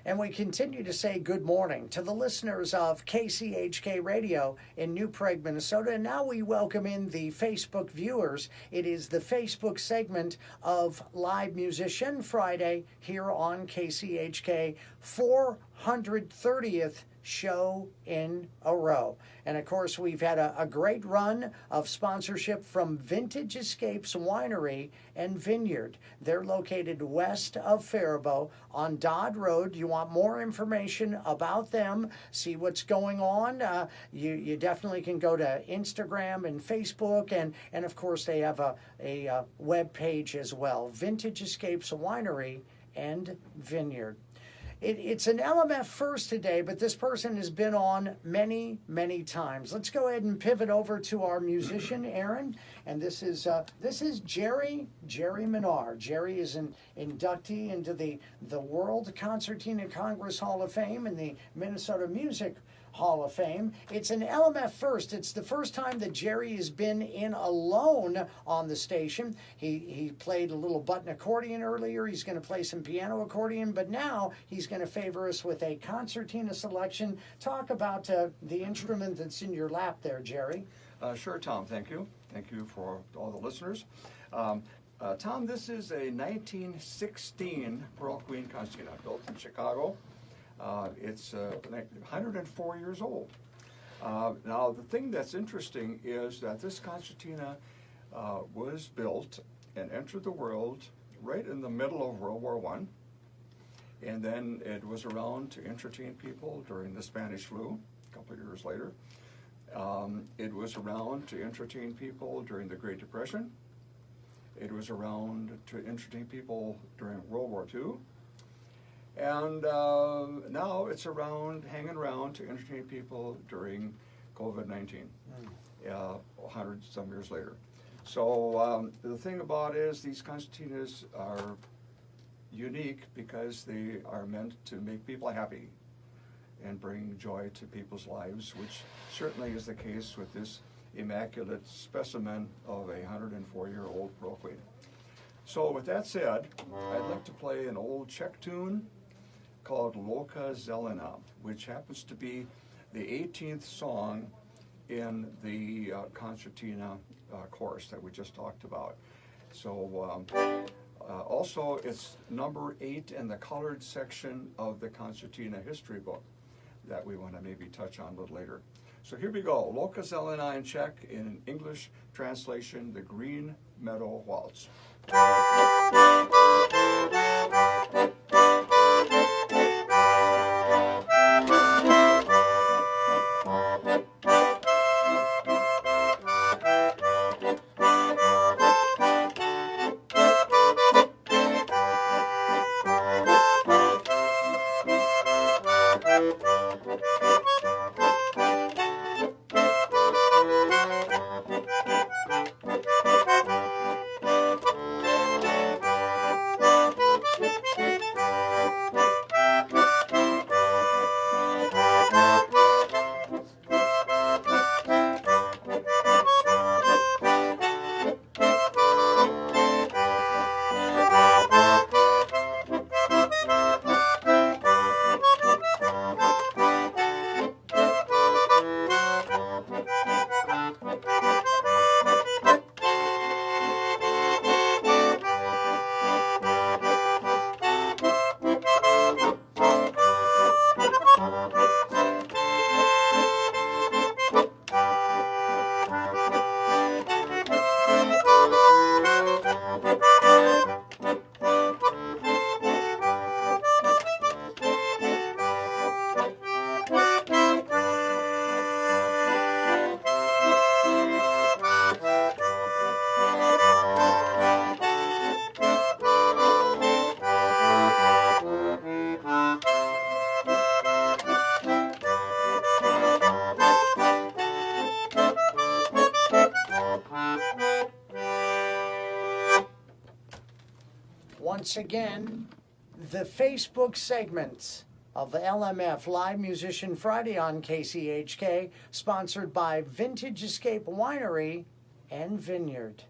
And we continue to say good morning to the listeners of KCHK Radio in New Prague, Minnesota. And now we welcome in the Facebook viewers. It is the Facebook segment of Live Musician Friday here on KCHK, 430th show in a row. And of course, we've had a great run of sponsorship from Vintage Escapes Winery and Vineyard. They're located west of Faribault on Dodd Road. You want more information about them, see what's going on, you definitely can go to Instagram and Facebook, and of course they have a web page as well, Vintage Escapes Winery and Vineyard. It's an LMF first today, but this person has been on many, many times. Let's go ahead and pivot over to our musician, Aaron. And this is Jerry Minar. Jerry is an inductee into the World Concertina Congress Hall of Fame and the Minnesota Music Hall of Fame. It's an LMF first. It's the first time that Jerry has been in alone on the station. He played a little button accordion earlier. He's going to play some piano accordion, but now he's going to favor us with a concertina selection. Talk about the instrument that's in your lap there, Jerry. Sure, Tom. Thank you. Thank you for all the listeners. Tom, this is a 1916 Pearl Queen concertina built in Chicago. It's 104 years old. Now, the thing that's interesting is that this concertina was built and entered the world right in the middle of World War I. And then it was around to entertain people during the Spanish flu a couple of years later. It was around to entertain people during the Great Depression. It was around to entertain people during World War II. And now it's hanging around to entertain people during COVID-19, 100 some years later. So the thing about it is these concertinas are unique because they are meant to make people happy and bring joy to people's lives, which certainly is the case with this immaculate specimen of a 104-year-old Pearl Queen. So with that said, I'd like to play an old Czech tune called Louka Zelená, which happens to be the 18th song in the concertina course that we just talked about. So also it's number 8 in the colored section of the concertina history book that we want to maybe touch on a little later. So here we go, Louka Zelená in Czech, in English translation, the Green Meadow Waltz. Once again, the Facebook segments of the LMF Live Musician Friday on KCHK, sponsored by Vintage Escape Winery and Vineyard.